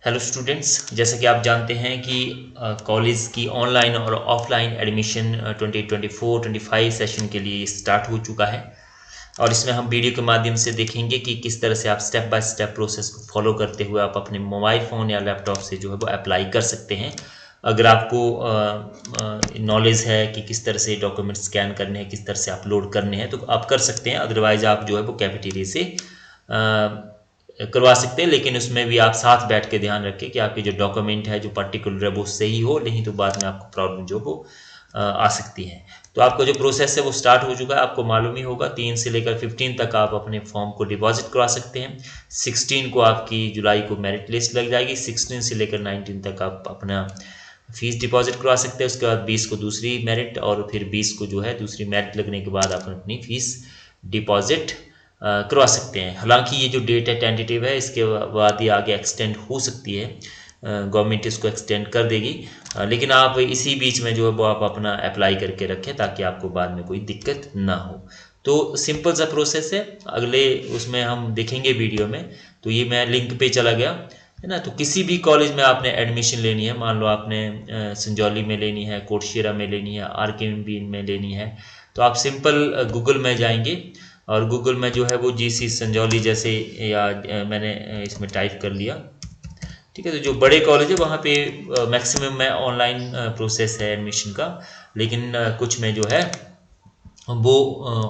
Hello students, जैसा कि आप जानते हैं कि कॉलेज की ऑनलाइन और ऑफलाइन एडमिशन 2024-25 सेशन के लिए स्टार्ट हो चुका है। और इसमें हम वीडियो के माध्यम से देखेंगे कि किस तरह से आप स्टेप बाय स्टेप प्रोसेस को फॉलो करते हुए आप अपने मोबाइल फ़ोन या लैपटॉप से जो है वो अप्लाई कर सकते हैं। अगर आपको नॉलेज है कि किस तरह से डॉक्यूमेंट स्कैन करने हैं, किस तरह से अपलोड करने हैं, तो आप कर सकते हैं। अदरवाइज़ आप जो है वो कैफेटेरिया से करवा सकते हैं, लेकिन उसमें भी आप साथ बैठ के ध्यान रखें कि आपके जो डॉक्यूमेंट है जो पर्टिकुलर है वो सही हो, नहीं तो बाद में आपको प्रॉब्लम जो वो आ सकती है। तो आपका जो प्रोसेस है वो स्टार्ट हो चुका है, आपको मालूम ही होगा। 3 से लेकर 15 तक आप अपने फॉर्म को डिपॉजिट करवा सकते हैं। 16 को आपकी जुलाई को मेरिट लिस्ट लग जाएगी। 16 से लेकर 19 तक आप अपना फीस डिपॉजिट करवा सकते हैं। उसके बाद 20 को दूसरी मेरिट, और फिर 20 को जो है दूसरी मेरिट लगने के बाद आप अपनी फीस डिपॉजिट करवा सकते हैं। हालांकि ये जो डेट है टेंटेटिव है, इसके बाद ये आगे एक्सटेंड हो सकती है, गवर्नमेंट इसको एक्सटेंड कर देगी। लेकिन आप इसी बीच में जो है वो आप अपना अप्लाई करके रखें ताकि आपको बाद में कोई दिक्कत ना हो। तो सिंपल सा प्रोसेस है, अगले उसमें हम देखेंगे वीडियो में। तो ये मैं लिंक पे चला गया है ना। तो किसी भी कॉलेज में आपने एडमिशन लेनी है, मान लो आपने संजौली में लेनी है, कोटशिरा में लेनी है, RKMB में लेनी है, तो आप सिंपल गूगल में जाएंगे और गूगल में जो है वो GC संजौली जैसे, या मैंने इसमें टाइप कर लिया, ठीक है। तो जो बड़े कॉलेज है वहाँ पे मैक्सिमम में ऑनलाइन प्रोसेस है एडमिशन का, लेकिन कुछ में जो है वो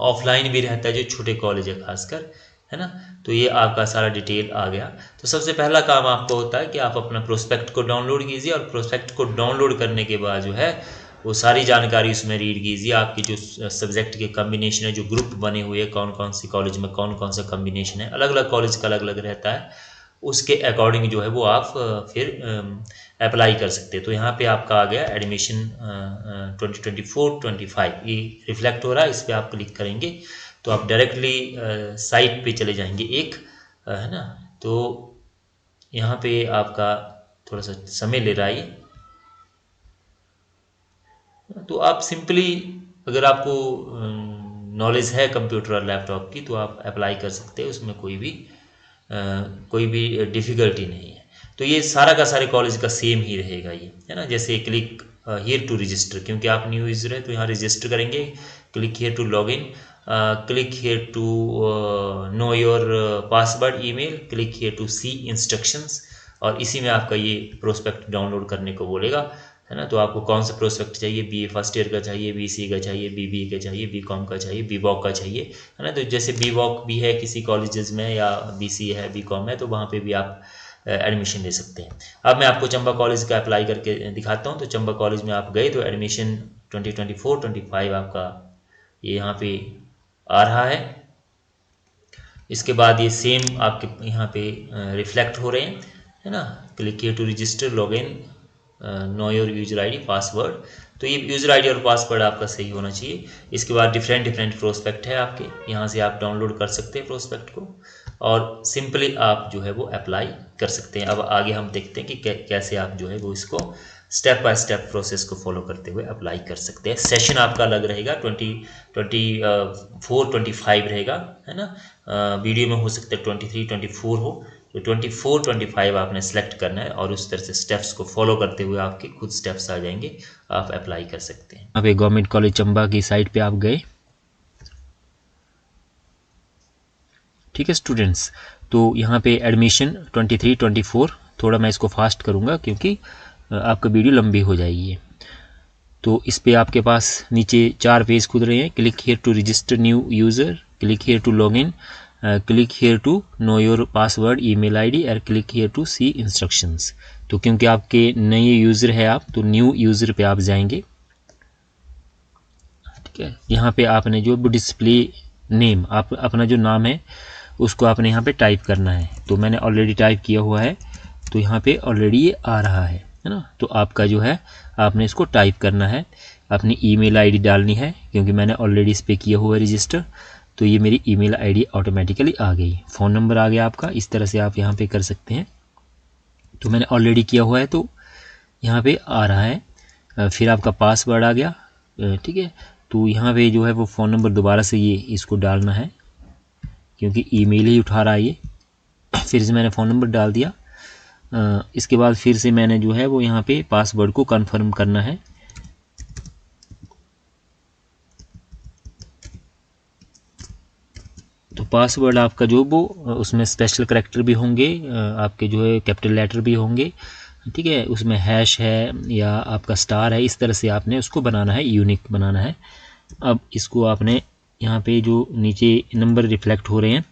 ऑफलाइन भी रहता है, जो छोटे कॉलेज है खासकर, है ना। तो ये आपका सारा डिटेल आ गया। तो सबसे पहला काम आपको होता है कि आप अपना प्रोस्पेक्ट को डाउनलोड कीजिए, और प्रोस्पेक्ट को डाउनलोड करने के बाद जो है वो सारी जानकारी उसमें रीड कीजिए। आपकी जो सब्जेक्ट के कम्बिनेशन है, जो ग्रुप बने हुए हैं, कौन कौन सी कॉलेज में कौन कौन सा कम्बिनेशन है, अलग अलग कॉलेज का अलग अलग रहता है, उसके अकॉर्डिंग जो है वो आप फिर अप्लाई कर सकते हैं। तो यहाँ पे आपका आ गया एडमिशन 2024-25, ये रिफ्लेक्ट हो रहा है। इस पर आप क्लिक करेंगे तो आप डायरेक्टली साइट पे चले जाएंगे एक, है ना। तो यहाँ पे आपका थोड़ा सा समय ले रहा है ये। तो आप सिंपली, अगर आपको नॉलेज है कंप्यूटर और लैपटॉप की, तो आप अप्लाई कर सकते हैं, उसमें कोई भी डिफ़िकल्टी नहीं है। तो ये सारा का सारे कॉलेज का सेम ही रहेगा ये, है ना। जैसे क्लिक हियर टू रजिस्टर, क्योंकि आप न्यू यूज़र है तो यहाँ रजिस्टर करेंगे। Click here to log in, click here to know your password email, click here to see instructions, और इसी में आपका ये प्रोस्पेक्ट डाउनलोड करने को बोलेगा, है ना। तो आपको कौन सा प्रोस्पेक्ट चाहिए, BA फर्स्ट ईयर का चाहिए, BC का चाहिए, BBA का चाहिए, BCom का चाहिए, BVOC का चाहिए, है ना। तो जैसे BVOC भी है किसी कॉलेजेस में, या BC है, BCom है, तो वहाँ पे भी आप एडमिशन ले सकते हैं। अब मैं आपको चंबा कॉलेज का अप्लाई करके दिखाता हूँ। तो चंबा कॉलेज में आप गए तो एडमिशन 2024-25 आपका ये यहाँ पे आ रहा है। इसके बाद ये सेम आपके यहाँ पे रिफ्लेक्ट हो रहे हैं, है ना। Click here to register, log in, know your user ID, password. तो ये यूज़र ID और पासवर्ड आपका सही होना चाहिए। इसके बाद डिफरेंट प्रोस्पेक्ट है आपके, यहाँ से आप डाउनलोड कर सकते हैं प्रोस्पेक्ट को, और सिंपली आप जो है वो अप्लाई कर सकते हैं। अब आगे हम देखते हैं कि कैसे आप जो है वो इसको स्टेप बाय स्टेप प्रोसेस को फॉलो करते हुए अप्लाई कर सकते हैं। सेशन आपका अलग रहेगा, 2024-25 रहेगा, है ना। वीडियो में हो सकता है 23-24 हो, तो 24-25 आपने सेलेक्ट करना है, और उस तरह से स्टेप्स को फॉलो करते हुए आपके खुद स्टेप्स आ जाएंगे, आप अप्लाई कर सकते हैं। अब गवर्नमेंट कॉलेज चंबा की साइट पे आप गए, ठीक है स्टूडेंट्स। तो यहाँ पे एडमिशन 23-24, थोड़ा मैं इसको फास्ट करूँगा क्योंकि आपका वीडियो लंबी हो जाएगी। तो इस पे आपके पास नीचे 4 पेज खुल रहे हैं। Click here to register new user, click here to log in, click here to know your password email ID, और click here to see instructions. तो क्योंकि आपके नए यूज़र है आप, तो न्यू यूज़र पे आप जाएंगे, ठीक है। यहाँ पे आपने जो डिस्प्ले नेम, आप अपना जो नाम है उसको आपने यहाँ पे टाइप करना है। तो मैंने ऑलरेडी टाइप किया हुआ है, तो यहाँ पे ऑलरेडी ये आ रहा है ना। तो आपका जो है आपने इसको टाइप करना है, अपनी ईमेल ID डालनी है, क्योंकि मैंने ऑलरेडी इस पर किया हुआ है रजिस्टर। तो ये मेरी ईमेल ID ऑटोमेटिकली आ गई। फ़ोन नंबर आ गया आपका, इस तरह से आप यहाँ पे कर सकते हैं। तो मैंने ऑलरेडी किया हुआ है तो यहाँ पे आ रहा है। फिर आपका पासवर्ड आ गया, ठीक है। तो यहाँ पे जो है वो फ़ोन नंबर दोबारा से ये इसको डालना है, क्योंकि ईमेल ही उठा रहा है ये। फिर से मैंने फ़ोन नंबर डाल दिया, इसके बाद फिर से मैंने जो है वो यहाँ पे पासवर्ड को कंफर्म करना है। तो पासवर्ड आपका जो वो उसमें स्पेशल करैक्टर भी होंगे, आपके जो है कैपिटल लेटर भी होंगे, ठीक है, उसमें हैश है या आपका स्टार है, इस तरह से आपने उसको बनाना है, यूनिक बनाना है। अब इसको आपने यहाँ पे जो नीचे नंबर रिफ्लेक्ट हो रहे हैं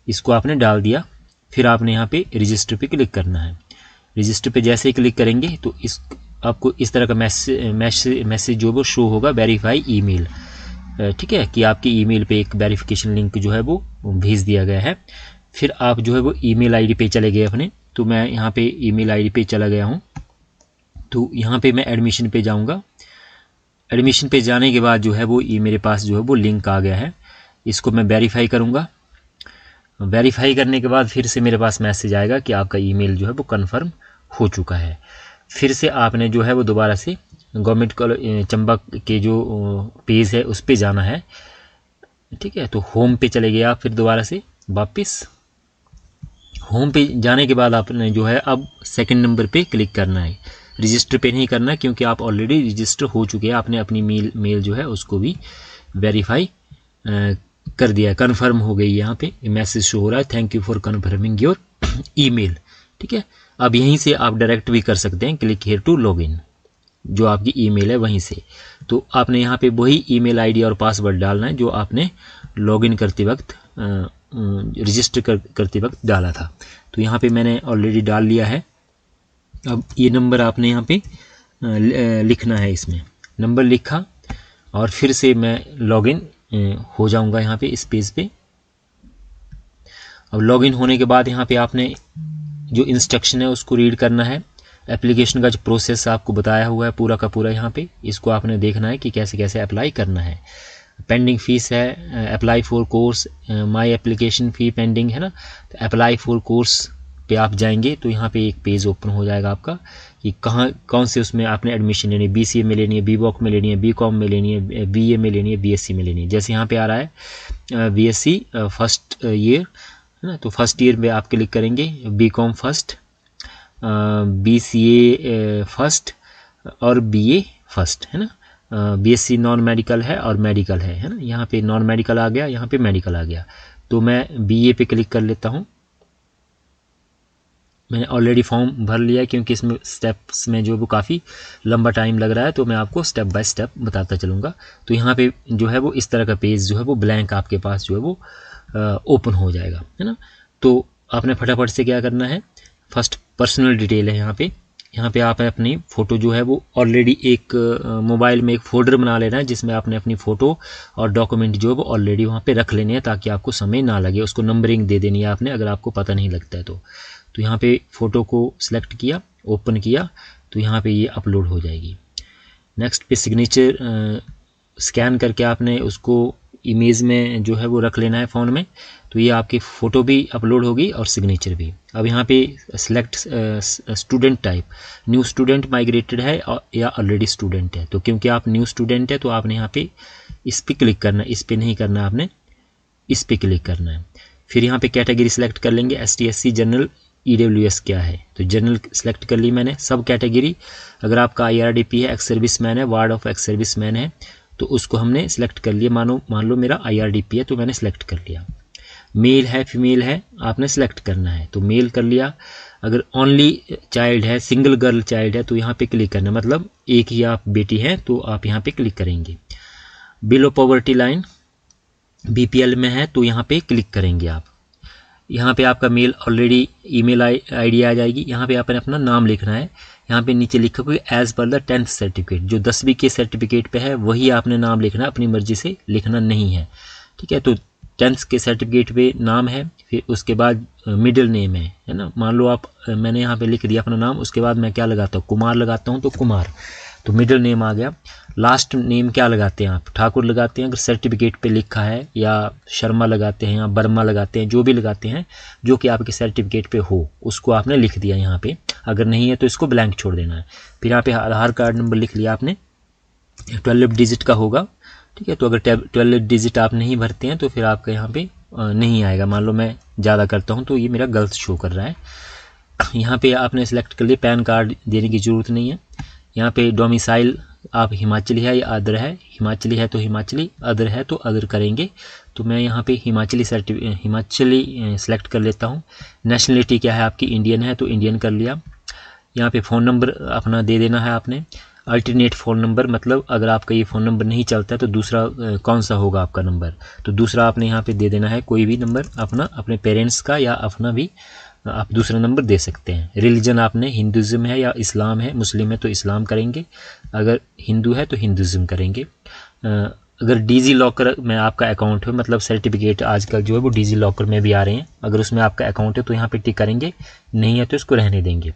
इसको आपने डाल दिया। फिर आपने यहाँ पे रजिस्टर पे क्लिक करना है। रजिस्टर पे जैसे ही क्लिक करेंगे तो इस आपको इस तरह का मैसेज जो वो शो होगा, वेरीफाई ईमेल, ठीक है, कि आपकी ईमेल पे एक वेरिफिकेशन लिंक जो है वो भेज दिया गया है। फिर आप जो है वो ईमेल आईडी पे चले गए अपने। तो मैं यहाँ पे ईमेल आईडी पे चला गया हूँ। तो यहाँ पे मैं एडमिशन पे जाऊँगा। एडमिशन पे जाने के बाद जो है वो मेरे पास जो है वो लिंक आ गया है। इसको मैं वेरीफाई करूँगा। वेरीफाई करने के बाद फिर से मेरे पास मैसेज आएगा कि आपका ईमेल जो है वो कन्फर्म हो चुका है। फिर से आपने जो है वो दोबारा से गवर्नमेंट कॉलेज चंबा के जो पेज है उस पे जाना है, ठीक है। तो होम पे चले गए आप, फिर दोबारा से वापस होम पे जाने के बाद आपने जो है अब सेकंड नंबर पे क्लिक करना है। रजिस्टर पे नहीं करना क्योंकि आप ऑलरेडी रजिस्टर हो चुके हैं, आपने अपनी मेल जो है उसको भी वेरीफाई कर दिया है, कन्फर्म हो गई। यहाँ पे मैसेज शो हो रहा है, thank you for confirming your email, ठीक है। अब यहीं से आप डायरेक्ट भी कर सकते हैं, क्लिक हियर टू लॉगिन, जो आपकी ईमेल है वहीं से। तो आपने यहाँ पे वही ईमेल आईडी और पासवर्ड डालना है जो आपने लॉगिन करते वक्त रजिस्टर करते वक्त डाला था। तो यहाँ पे मैंने ऑलरेडी डाल लिया है। अब ये नंबर आपने यहाँ पे लिखना है, इसमें नंबर लिखा और फिर से मैं लॉगिन हो जाऊँगा यहाँ पे इस पेज पे। अब लॉगिन होने के बाद यहाँ पे आपने जो इंस्ट्रक्शन है उसको रीड करना है। एप्लीकेशन का जो प्रोसेस आपको बताया हुआ है पूरा का पूरा, यहाँ पे इसको आपने देखना है कि कैसे कैसे अप्लाई करना है। पेंडिंग फीस है, apply for course, my application fee pending है ना। तो अप्लाई फॉर कोर्स पे आप जाएंगे तो यहाँ पे एक पेज ओपन हो जाएगा आपका कि कौन से उसमें आपने एडमिशन लेनी है, BCA में लेनी है, BVOC में लेनी है, BCom में लेनी है, BA में लेनी है, BSc में लेनी है। जैसे यहाँ पे आ रहा है BSc फर्स्ट ईयर है ना, तो फर्स्ट ईयर में आप क्लिक करेंगे, BCom फर्स्ट, BCA फर्स्ट और BA फर्स्ट है ना। BSc नॉन मेडिकल है और मेडिकल है ना। यहाँ पे नॉन मेडिकल आ गया, यहाँ पे मेडिकल आ गया। तो मैं BA पे क्लिक कर लेता हूँ। मैंने ऑलरेडी फॉर्म भर लिया है क्योंकि इसमें स्टेप्स में जो वो काफ़ी लंबा टाइम लग रहा है, तो मैं आपको स्टेप बाय स्टेप बताता चलूँगा। तो यहाँ पे जो है वो इस तरह का पेज जो है वो ब्लैंक आपके पास जो है वो ओपन हो जाएगा, है ना। तो आपने फटाफट से क्या करना है, फर्स्ट पर्सनल डिटेल है यहाँ पे आप अपनी फ़ोटो जो है वो ऑलरेडी एक मोबाइल में एक फ़ोल्डर बना लेना है जिसमें आपने अपनी फ़ोटो और डॉक्यूमेंट जो है वो ऑलरेडी वहाँ पे रख लेने हैं ताकि आपको समय ना लगे। उसको नंबरिंग दे देनी है आपने अगर आपको पता नहीं लगता है तो यहाँ पे फ़ोटो को सिलेक्ट किया, ओपन किया, तो यहाँ पे ये अपलोड हो जाएगी। नेक्स्ट पे सिग्नेचर स्कैन करके आपने उसको इमेज में जो है वो रख लेना है फ़ोन में, तो ये आपकी फ़ोटो भी अपलोड होगी और सिग्नेचर भी। अब यहाँ पे select student type, new student migrated है या ऑलरेडी स्टूडेंट है। तो क्योंकि आप न्यू स्टूडेंट है तो आपने यहाँ पे इस पर क्लिक करना है, इस पर नहीं करना, आपने इस पर क्लिक करना है। फिर यहाँ पे कैटेगरी सिलेक्ट कर लेंगे, ST SC जनरल EWS क्या है, तो जनरल सेलेक्ट कर ली मैंने। सब कैटेगरी, अगर आपका IRDP है, एक्स सर्विस मैन है, ward of ex service man है, तो उसको हमने सेलेक्ट कर लिया। मान लो मेरा IRDP है तो मैंने सेलेक्ट कर लिया। मेल है फीमेल है आपने सेलेक्ट करना है, तो मेल कर लिया। अगर ओनली चाइल्ड है, सिंगल गर्ल चाइल्ड है, तो यहाँ पे क्लिक करना, मतलब एक ही आप बेटी हैं तो आप यहाँ पे क्लिक करेंगे। बिलो पॉवर्टी लाइन BPL में है तो यहाँ पे क्लिक करेंगे आप। यहाँ पे आपका मेल ऑलरेडी ईमेल आईडी आ जाएगी। यहाँ पे आपने अपना नाम लिखना है। यहाँ पे नीचे लिखा हुआ है as per the 10th certificate, जो 10वीं के सर्टिफिकेट पे है वही आपने नाम लिखना है, अपनी मर्जी से लिखना नहीं है, ठीक है। तो 10th के सर्टिफिकेट पे नाम है, फिर उसके बाद मिडिल नेम है ना। मान लो आप, मैंने यहाँ पे लिख दिया अपना नाम, उसके बाद मैं क्या लगाता हूँ, कुमार लगाता हूँ, तो कुमार, तो मिडिल नेम आ गया। लास्ट नेम क्या लगाते हैं आप, ठाकुर लगाते हैं अगर सर्टिफिकेट पे लिखा है, या शर्मा लगाते हैं या वर्मा लगाते हैं, जो भी लगाते हैं जो कि आपके सर्टिफिकेट पे हो उसको आपने लिख दिया यहाँ पे। अगर नहीं है तो इसको ब्लैंक छोड़ देना है। फिर यहाँ पे आधार कार्ड नंबर लिख लिया आपने, 12 डिजिट का होगा, ठीक है। तो अगर 12 डिजिट आप नहीं भरते हैं तो फिर आपका यहाँ पे नहीं आएगा। मान लो मैं ज़्यादा करता हूँ तो ये मेरा गलत शो कर रहा है, यहाँ पे आपने सेलेक्ट कर लिया, पैन कार्ड देने की ज़रूरत नहीं है। यहाँ पे डोमिसाइल आप हिमाचली है या अदर है, हिमाचली है तो हिमाचली, अदर है तो अदर करेंगे। तो मैं यहाँ पे हिमाचली सेलेक्ट कर लेता हूँ। नेशनलिटी क्या है आपकी, इंडियन है तो इंडियन कर लिया। यहाँ पे फ़ोन नंबर अपना दे देना है आपने। अल्टरनेट फ़ोन नंबर मतलब अगर आपका ये फ़ोन नंबर नहीं चलता है तो दूसरा कौन सा होगा आपका नंबर, तो दूसरा आपने यहाँ पे दे देना है, कोई भी नंबर अपना, अपने पेरेंट्स का या अपना भी आप दूसरा नंबर दे सकते हैं। रिलीजन आपने हिंदुज़म है या इस्लाम है, मुस्लिम है तो इस्लाम करेंगे, अगर हिंदू है तो हिंदुज़म करेंगे। अगर डिजी लॉकर में आपका अकाउंट है, मतलब सर्टिफिकेट आजकल जो है वो डिजी लॉकर में भी आ रहे हैं, अगर उसमें आपका अकाउंट है तो यहाँ पे टिक करेंगे, नहीं है तो इसको रहने देंगे।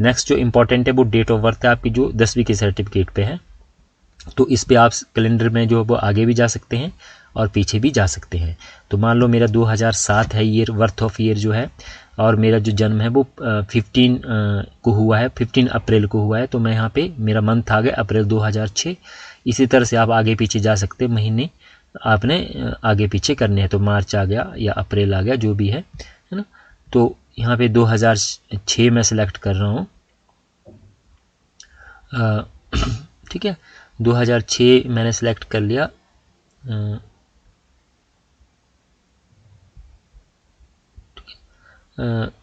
नेक्स्ट जो इंपॉर्टेंट है वो डेट ऑफ बर्थ है आपकी, जो 10वीं के सर्टिफिकेट पे है, तो इस पे आप कैलेंडर में जो वो आगे भी जा सकते हैं और पीछे भी जा सकते हैं। तो मान लो मेरा 2007 है ईयर, वर्थ ऑफ ईयर जो है, और मेरा जो जन्म है वो 15 को हुआ है, 15 अप्रैल को हुआ है, तो मैं यहाँ पे मेरा मंथ आ गया अप्रैल 2006। इसी तरह से आप आगे पीछे जा सकते हैं, महीने आपने आगे पीछे करने हैं, तो मार्च आ गया या अप्रैल आ गया, जो भी है ना। तो यहाँ पे 2006 में सेलेक्ट कर रहा हूँ, ठीक है, 2006 मैंने सेलेक्ट कर लिया।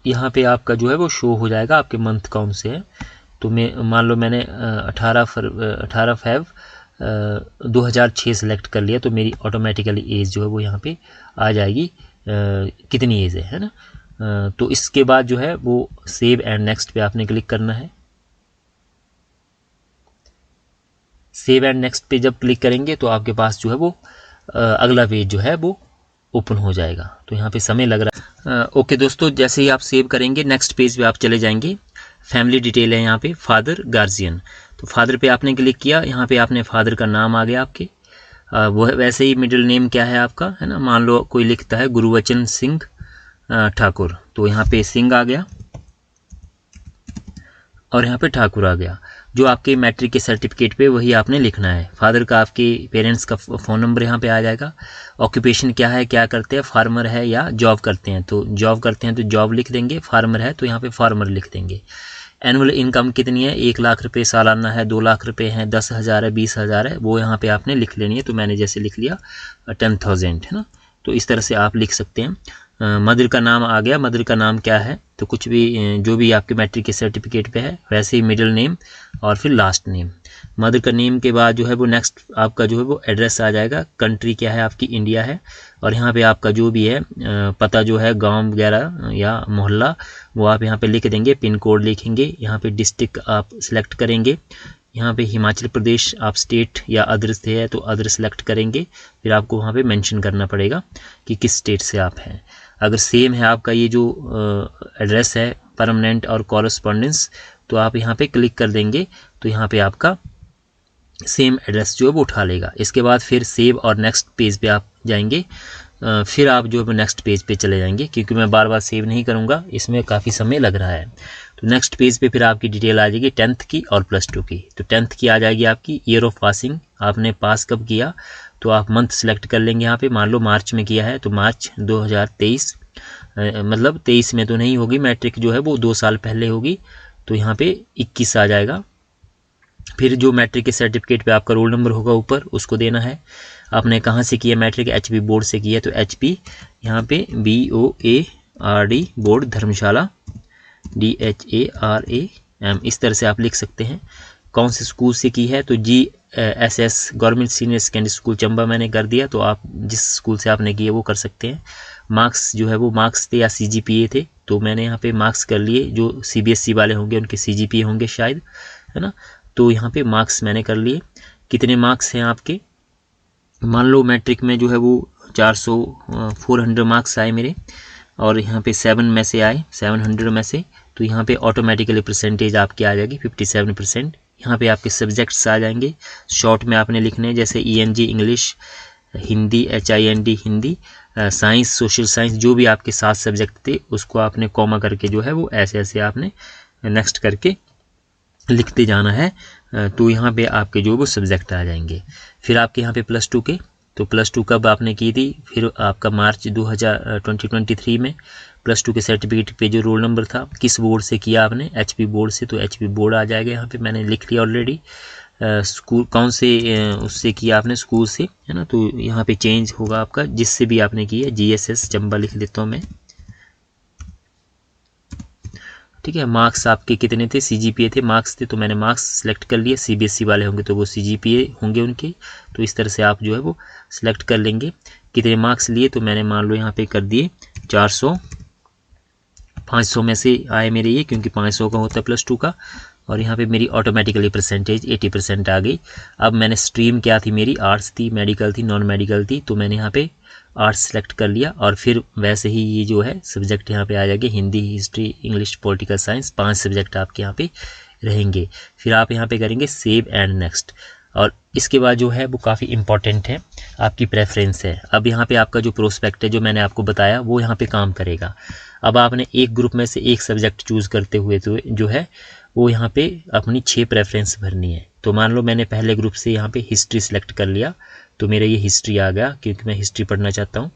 यहाँ पे आपका जो है वो शो हो जाएगा आपके मंथ कौन से हैं। तो मैं मान लो मैंने 18 फेब 2006 सेलेक्ट कर लिया, तो मेरी ऑटोमेटिकली एज जो है वो यहाँ पे आ जाएगी, कितनी एज है ना। तो इसके बाद जो है वो सेव एंड नेक्स्ट पे आपने क्लिक करना है। सेव एंड नेक्स्ट पे जब क्लिक करेंगे तो आपके पास जो है वो अगला पेज जो है वो ओपन हो जाएगा। तो यहाँ पे समय लग रहा है। ओके दोस्तों, जैसे ही आप सेव करेंगे नेक्स्ट पेज पे आप चले जाएंगे। फैमिली डिटेल है यहाँ पे, फादर गार्जियन, तो फादर पे आपने क्लिक किया, यहाँ पे आपने फादर का नाम आ गया आपके, वो वैसे ही मिडिल नेम क्या है आपका, है ना। मान लो कोई लिखता है गुरुवचन सिंह ठाकुर, तो यहाँ पे सिंह आ गया और यहाँ पे ठाकुर आ गया। जो आपके मैट्रिक के सर्टिफिकेट पे वही आपने लिखना है। फादर का आपके पेरेंट्स का फ़ोन नंबर यहाँ पे आ जाएगा। ऑक्यूपेशन क्या है, क्या करते हैं, फार्मर है या जॉब करते हैं, तो जॉब करते हैं तो जॉब लिख देंगे, फार्मर है तो यहाँ पे फार्मर लिख देंगे। एनुअल इनकम कितनी है, 1 लाख रुपये सालाना है, 2 लाख रुपये है, 10,000 है, 20,000 है, वो यहाँ पे आपने लिख लेनी है। तो मैंने जैसे लिख लिया 10,000, है ना। तो इस तरह से आप लिख सकते हैं। मदर का नाम आ गया, मदर का नाम क्या है, तो कुछ भी जो भी आपके मैट्रिक के सर्टिफिकेट पे है वैसे ही मिडिल नेम और फिर लास्ट नेम। मदर का नेम के बाद जो है वो नेक्स्ट आपका जो है वो एड्रेस आ जाएगा। कंट्री क्या है आपकी, इंडिया है, और यहाँ पे आपका जो भी है पता जो है गांव वगैरह या मोहल्ला वो आप यहाँ पे लिख देंगे, पिन कोड लिखेंगे। यहाँ पे डिस्ट्रिक्ट आप सिलेक्ट करेंगे, यहाँ पे हिमाचल प्रदेश आप स्टेट या अदर से है तो अदर सेलेक्ट करेंगे, फिर आपको वहाँ पे मेंशन करना पड़ेगा कि किस स्टेट से आप हैं। अगर सेम है आपका ये जो एड्रेस है परमानेंट और कॉरेस्पॉन्डेंस, तो आप यहाँ पे क्लिक कर देंगे, तो यहाँ पे आपका सेम एड्रेस जो है वो उठा लेगा। इसके बाद फिर सेव और नेक्स्ट पेज पे आप जाएंगे, फिर आप जो है नेक्स्ट पेज पे चले जाएंगे, क्योंकि मैं बार बार सेव नहीं करूँगा, इसमें काफ़ी समय लग रहा है। तो नेक्स्ट पेज पे फिर आपकी डिटेल आ जाएगी 10th की और +2 की। तो 10th की आ जाएगी आपकी, ईयर ऑफ पासिंग आपने पास कब किया, तो आप मंथ सेलेक्ट कर लेंगे यहाँ पे। मान लो मार्च में किया है तो मार्च 2023, मतलब 23 में तो नहीं होगी, मैट्रिक जो है वो 2 साल पहले होगी, तो यहाँ पे 21 आ जाएगा। फिर जो मैट्रिक के सर्टिफिकेट पे आपका रोल नंबर होगा ऊपर, उसको देना है। आपने कहाँ से किया मैट्रिक, HP बोर्ड से किया, तो HP यहाँ पे BOARD बोर्ड धर्मशाला DHARAM, इस तरह से आप लिख सकते हैं। कौन से स्कूल से की है, तो GSS government senior secondary school Chamba मैंने कर दिया, तो आप जिस स्कूल से आपने किया वो कर सकते हैं। मार्क्स जो है वो मार्क्स थे या CGPA थे, तो मैंने यहाँ पे मार्क्स कर लिए। जो CBSE वाले होंगे उनके CGPA होंगे शायद, है ना। तो यहाँ पे मार्क्स मैंने कर लिए। कितने मार्क्स हैं आपके, मान लो मैट्रिक में जो है वो 400 मार्क्स आए मेरे, और यहाँ पे 7 में से आए 700 में से, तो यहाँ पे ऑटोमेटिकली परसेंटेज आपकी आ जाएगी 57%। यहाँ पे आपके सब्जेक्ट्स आ जाएंगे, शॉर्ट में आपने लिखने हैं, जैसे ENG English, Hindi HIND Hindi, science social science, जो भी आपके 7 सब्जेक्ट थे उसको आपने कॉमा करके जो है वो ऐसे ऐसे आपने नेक्स्ट करके लिखते जाना है। तो यहाँ पे आपके जो वो सब्जेक्ट आ जाएंगे। फिर आपके यहाँ पे +2 के, तो +2 कब आपने की थी, फिर आपका मार्च 2023 में, +2 के सर्टिफिकेट पे जो रोल नंबर था, किस बोर्ड से किया आपने, HP बोर्ड से, तो HP बोर्ड आ जाएगा। यहाँ पे मैंने लिख लिया ऑलरेडी। स्कूल कौन से उससे किया आपने, स्कूल से, है ना। तो यहाँ पे चेंज होगा आपका जिससे भी आपने किया। GSS चंबा लिख देता हूँ मैं, ठीक है। मार्क्स आपके कितने थे, CGPA थे, मार्क्स थे, तो मैंने मार्क्स सेलेक्ट कर लिए। CBSE वाले होंगे तो वो CGPA होंगे उनके, तो इस तरह से आप जो है वो सिलेक्ट कर लेंगे कितने मार्क्स लिए। तो मैंने मान लो यहाँ पे कर दिए 400, 500 में से आए मेरे ये, क्योंकि 500 का होता है +2 का। और यहाँ पे मेरी ऑटोमेटिकली परसेंटेज 80% आ गई। अब मैंने स्ट्रीम क्या थी मेरी, आर्ट्स थी, मेडिकल थी, नॉन मेडिकल थी, तो मैंने यहाँ पे आर्ट्स सेलेक्ट कर लिया। और फिर वैसे ही ये जो है सब्जेक्ट यहाँ पे आ जाएंगे, Hindi, history, English, political science, 5 subject आपके यहाँ पे रहेंगे। फिर आप यहाँ पे करेंगे सेव एंड नेक्स्ट। और इसके बाद जो है वो काफ़ी इंपॉर्टेंट है, आपकी प्रेफरेंस है। अब यहाँ पे आपका जो प्रोस्पेक्ट है जो मैंने आपको बताया वो यहाँ पे काम करेगा। अब आपने एक ग्रुप में से एक सब्जेक्ट चूज़ करते हुए तो जो है वो यहाँ पे अपनी 6 प्रेफरेंस भरनी है। तो मान लो मैंने पहले ग्रुप से यहाँ पे हिस्ट्री सेलेक्ट कर लिया, तो मेरा ये हिस्ट्री आ गया क्योंकि मैं हिस्ट्री पढ़ना चाहता हूँ।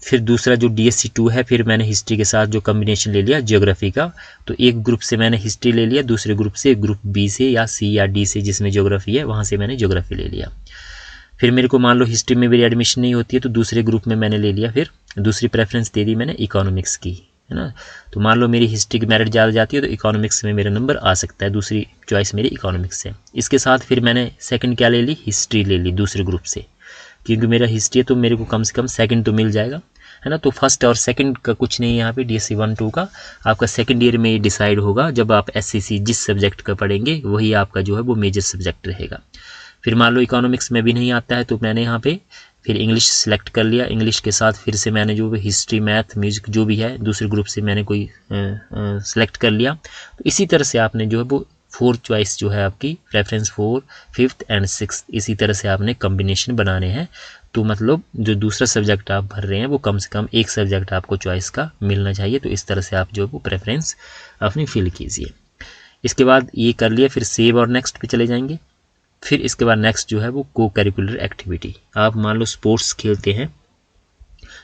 फिर दूसरा जो DSC 2 है, फिर मैंने हिस्ट्री के साथ जो कम्बिनेशन ले लिया ज्योग्राफी का, तो एक ग्रुप से मैंने हिस्ट्री ले लिया, दूसरे ग्रुप से ग्रुप B से या C या D से जिसमें ज्योग्राफी है वहाँ से मैंने ज्योग्राफी ले लिया। फिर मेरे को मान लो हिस्ट्री में मेरी एडमिशन नहीं होती है तो दूसरे ग्रुप में मैंने ले लिया, फिर दूसरी प्रेफरेंस दे दी मैंने इकोनॉमिक्स की, है ना। तो मान लो मेरी हिस्ट्री की मेरिट ज़्यादा जाती है तो इकोनॉमिक्स में मेरा नंबर आ सकता है, दूसरी चॉइस मेरी इकोनॉमिक्स है। इसके साथ फिर मैंने सेकंड क्या ले ली, हिस्ट्री ले ली दूसरे ग्रुप से, क्योंकि मेरा हिस्ट्री है तो मेरे को कम से कम सेकंड तो मिल जाएगा, है ना। तो फर्स्ट और सेकंड का कुछ नहीं है यहाँ पे, DSC 1-2 का आपका सेकंड ईयर में ये डिसाइड होगा। जब आप SCC जिस सब्जेक्ट का पढ़ेंगे वही आपका जो है वो मेजर सब्जेक्ट रहेगा। फिर मान लो इकोनॉमिक्स में भी नहीं आता है तो मैंने यहाँ पे फिर इंग्लिश सेलेक्ट कर लिया। इंग्लिश के साथ फिर से मैंने जो भी हिस्ट्री, मैथ, म्यूजिक जो भी है दूसरे ग्रुप से मैंने कोई सेलेक्ट कर लिया। तो इसी तरह से आपने जो है वो 4 चॉइस जो है आपकी प्रेफरेंस 4, 5th एंड 6th इसी तरह से आपने कम्बिनेशन बनाने हैं। तो मतलब जो दूसरा सब्जेक्ट आप भर रहे हैं वो कम से कम एक सब्जेक्ट आपको चॉइस का मिलना चाहिए। तो इस तरह से आप जो है वो प्रेफरेंस अपनी फिल कीजिए। इसके बाद ये कर लिया, फिर सेव और नेक्स्ट पे चले जाएंगे। फिर इसके बाद नेक्स्ट जो है वो को करिकुलर एक्टिविटी। आप मान लो स्पोर्ट्स खेलते हैं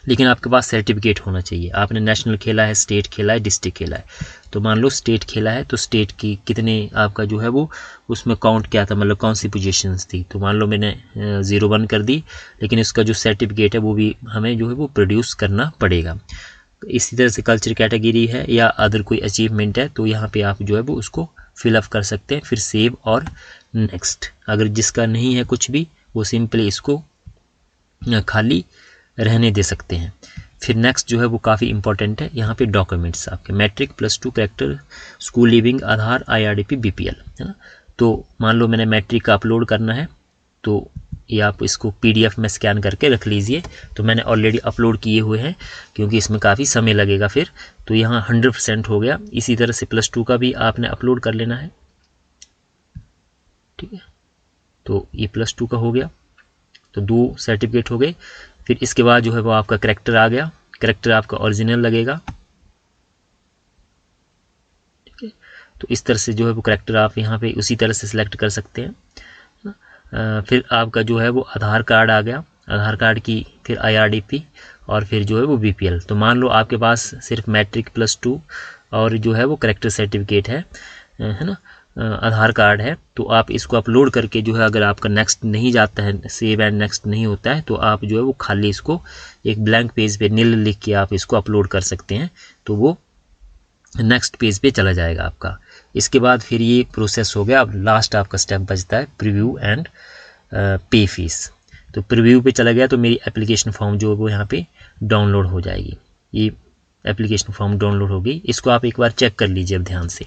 लेकिन आपके पास सर्टिफिकेट होना चाहिए। आपने नेशनल खेला है, स्टेट खेला है, डिस्ट्रिक्ट खेला है। तो मान लो स्टेट खेला है तो स्टेट की कितने आपका जो है वो उसमें काउंट क्या था, मतलब कौन सी पोजीशंस थी। तो मान लो मैंने 01 कर दी, लेकिन इसका जो सर्टिफिकेट है वो भी हमें जो है वो प्रोड्यूस करना पड़ेगा। इसी तरह से कल्चर कैटेगरी है या अदर कोई अचीवमेंट है तो यहाँ पे आप जो है वो उसको फिलअप कर सकते हैं। फिर सेव और नेक्स्ट। अगर जिसका नहीं है कुछ भी वो सिंपली इसको खाली रहने दे सकते हैं। फिर नेक्स्ट जो है वो काफ़ी इंपॉर्टेंट है, यहाँ पे डॉक्यूमेंट्स आपके मैट्रिक, +2 कैरेक्टर, स्कूल लिविंग, आधार, IRDP, BPL, है ना। तो मान लो मैंने मैट्रिक का अपलोड करना है तो ये आप इसको PDF में स्कैन करके रख लीजिए। तो मैंने ऑलरेडी अपलोड किए हुए हैं क्योंकि इसमें काफ़ी समय लगेगा फिर। तो यहाँ 100% हो गया। इसी तरह से +2 का भी आपने अपलोड कर लेना है, ठीक है। तो ये +2 का हो गया, तो 2 सर्टिफिकेट हो गए। फिर इसके बाद जो है वो आपका कैरेक्टर आ गया। कैरेक्टर आपका ओरिजिनल लगेगा, ठीक है। तो इस तरह से जो है वो कैरेक्टर आप यहाँ पे उसी तरह से सिलेक्ट कर सकते हैं। फिर आपका जो है वो आधार कार्ड आ गया, आधार कार्ड की फिर IRDP और फिर जो है वो BPL। तो मान लो आपके पास सिर्फ मैट्रिक +2 और जो है वो कैरेक्टर सर्टिफिकेट है ना, आधार कार्ड है। तो आप इसको अपलोड करके जो है अगर आपका नेक्स्ट नहीं जाता है, सेव एंड नेक्स्ट नहीं होता है, तो आप जो है वो खाली इसको एक ब्लैंक पेज पे नील लिख के आप इसको अपलोड कर सकते हैं। तो वो नेक्स्ट पेज पे चला जाएगा आपका। इसके बाद फिर ये प्रोसेस हो गया। अब लास्ट आपका स्टेप बचता है प्रीव्यू एंड पे फीस। तो प्रीव्यू पे चला गया तो मेरी एप्लीकेशन फॉर्म जो है वो यहाँ पे डाउनलोड हो जाएगी। ये एप्लीकेशन फॉर्म डाउनलोड हो गई। इसको आप एक बार चेक कर लीजिए अब ध्यान से,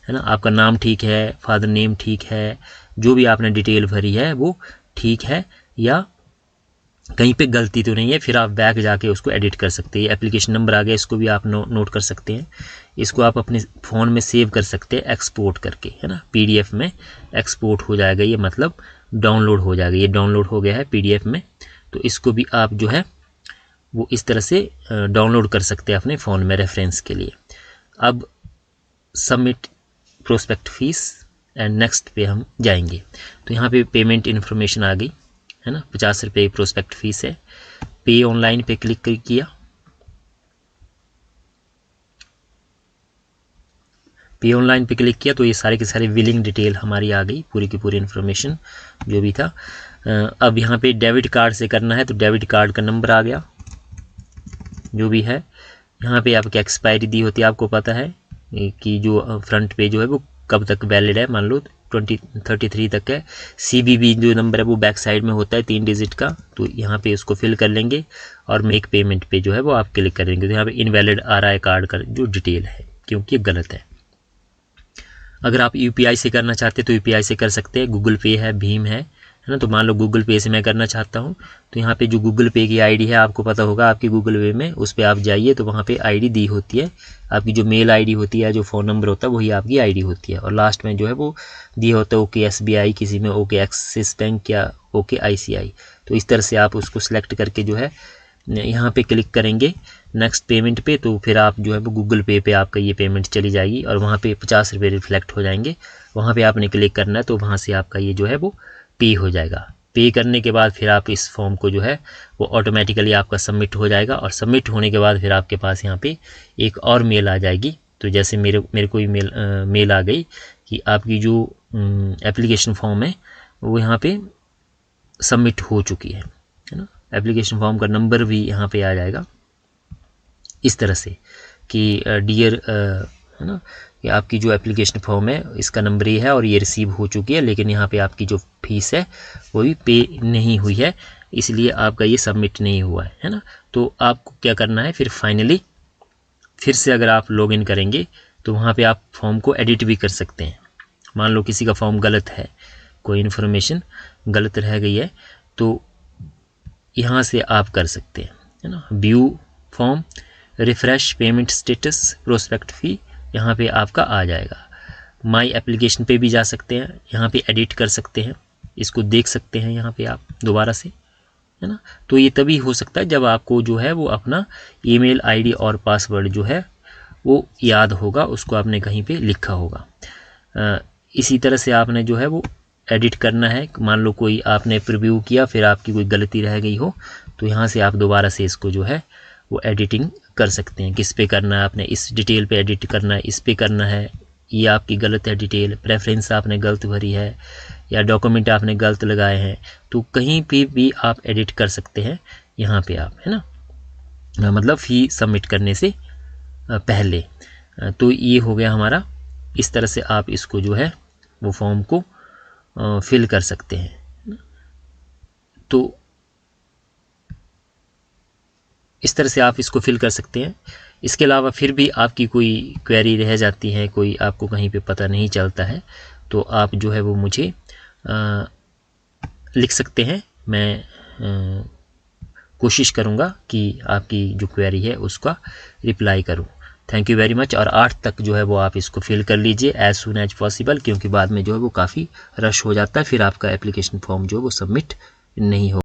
है ना। आपका नाम ठीक है, फादर नेम ठीक है, जो भी आपने डिटेल भरी है वो ठीक है या कहीं पे गलती तो नहीं है। फिर आप बैक जाके उसको एडिट कर सकते हैं। एप्लीकेशन नंबर आ गया, इसको भी आप नोट कर सकते हैं। इसको आप अपने फ़ोन में सेव कर सकते हैं एक्सपोर्ट करके, है ना। PDF में एक्सपोर्ट हो जाएगा, ये मतलब डाउनलोड हो जाएगा। ये डाउनलोड हो गया है PDF में। तो इसको भी आप जो है वो इस तरह से डाउनलोड कर सकते हैं अपने फ़ोन में रेफरेंस के लिए। अब submit prospect fees and next पे हम जाएंगे। तो यहाँ पे पेमेंट इन्फॉर्मेशन आ गई, है ना। 50 रुपये प्रोस्पेक्ट फीस है। पे ऑनलाइन पे क्लिक किया, पे ऑनलाइन पे क्लिक किया तो ये सारे के सारे बिलिंग डिटेल हमारी आ गई, पूरी की पूरी इन्फॉर्मेशन जो भी था। अब यहाँ पे डेबिट कार्ड से करना है तो डेबिट कार्ड का नंबर आ गया जो भी है। यहाँ पे आपकी एक्सपायरी दी होती है, आपको पता है कि जो फ्रंट पे जो है वो कब तक वैलिड है, मान लो 2033 तक है। CVV जो नंबर है वो बैक साइड में होता है 3 डिजिट का, तो यहाँ पे उसको फिल कर लेंगे और मेक पेमेंट पे जो है वो आप क्लिक करेंगे तो यहाँ पे इनवैलिड आ रहा है कार्ड का जो डिटेल है, क्योंकि ये गलत है। अगर आप UPI से करना चाहते हैं तो UPI से कर सकते हैं, गूगल पे है, भीम है ना। तो मान लो गूगल पे से मैं करना चाहता हूँ तो यहाँ पे जो गूगल पे की ID है, आपको पता होगा आपकी गूगल पे में, उस पर आप जाइए तो वहाँ पे ID दी होती है, आपकी जो मेल ID होती है, जो फ़ोन नंबर होता है वही आपकी ID होती है, और लास्ट में जो है वो दिया होता है OK SBI, किसी में OK एक्सिस बैंक या OK ICI। तो इस तरह से आप उसको सिलेक्ट करके जो है यहाँ पे क्लिक करेंगे नेक्स्ट पेमेंट पे, तो फिर आप जो है वो गूगल पे पे आपका ये पेमेंट चली जाएगी और वहाँ पे 50 रुपये रिफ्लेक्ट हो जाएंगे। वहाँ पे आपने क्लिक करना है तो वहाँ से आपका ये जो है वो पे हो जाएगा। पे करने के बाद फिर आप इस फॉर्म को जो है वो ऑटोमेटिकली आपका सबमिट हो जाएगा, और सबमिट होने के बाद फिर आपके पास यहाँ पे एक और मेल आ जाएगी। तो जैसे मेरे को मेल आ गई कि आपकी जो एप्लीकेशन फॉर्म है वो यहाँ पे सबमिट हो चुकी है ना। एप्लीकेशन फॉर्म का नंबर भी यहाँ पे आ जाएगा इस तरह से कि डियर है ना, कि आपकी जो एप्लीकेशन फॉर्म है इसका नंबर ये है और ये रिसीव हो चुकी है, लेकिन यहाँ पे आपकी जो फीस है वो भी पे नहीं हुई है, इसलिए आपका ये सबमिट नहीं हुआ है ना। तो आपको क्या करना है फिर फाइनली फिर से अगर आप लॉगिन करेंगे तो वहाँ पे आप फॉर्म को एडिट भी कर सकते हैं। मान लो किसी का फॉर्म गलत है, कोई इन्फॉर्मेशन गलत रह गई है तो यहाँ से आप कर सकते हैं है ना। View form, refresh payment status, prospect fee यहाँ पे आपका आ जाएगा। माई एप्लीकेशन पे भी जा सकते हैं, यहाँ पे एडिट कर सकते हैं, इसको देख सकते हैं यहाँ पे आप दोबारा से है ना। तो ये तभी हो सकता है जब आपको जो है वो अपना ईमेल आईडी और पासवर्ड जो है वो याद होगा, उसको आपने कहीं पे लिखा होगा। इसी तरह से आपने जो है वो एडिट करना है। मान लो कोई आपने प्रीव्यू किया फिर आपकी कोई गलती रह गई हो तो यहाँ से आप दोबारा से इसको जो है वो एडिटिंग कर सकते हैं। किस पे करना है, आपने इस डिटेल पे एडिट करना है, इस पे करना है, ये आपकी गलत है डिटेल, प्रेफरेंस आपने गलत भरी है या डॉक्यूमेंट आपने गलत लगाए हैं, तो कहीं पे भी आप एडिट कर सकते हैं यहाँ पे आप है ना, मतलब फ़ी सबमिट करने से पहले। तो ये हो गया हमारा, इस तरह से आप इसको जो है वो फॉर्म को फिल कर सकते हैं। तो इस तरह से आप इसको फिल कर सकते हैं। इसके अलावा फिर भी आपकी कोई क्वेरी रह जाती है, कोई आपको कहीं पे पता नहीं चलता है, तो आप जो है वो मुझे लिख सकते हैं। मैं कोशिश करूँगा कि आपकी जो क्वेरी है उसका रिप्लाई करूँ। Thank you very much. और 8 तक जो है वो आप इसको फिल कर लीजिए एज सून एज पॉसिबल, क्योंकि बाद में जो है वो काफ़ी रश हो जाता है, फिर आपका एप्लीकेशन फॉर्म जो है वो सबमिट नहीं हो